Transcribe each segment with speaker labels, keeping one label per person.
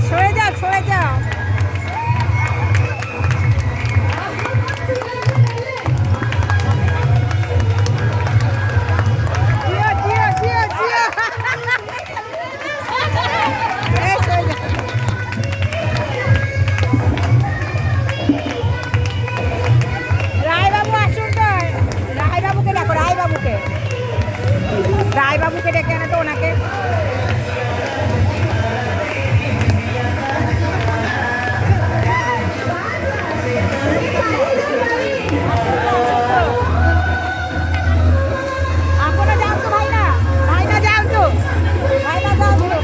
Speaker 1: সরে যাও, সরে যাও। রায়বাবুকে ডেকে আনে তো ওনাকে। আপনারা যাও তো ভাইনা, ভাইনা যাও তো, ভাইনা যাও তো।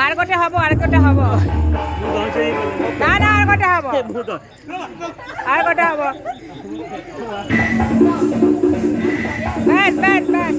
Speaker 1: আর গোটে হব, আর গোটে হব, না না আর গোটে হব, আর গোটে হব। ব্যাস ব্যাস ব্যাস।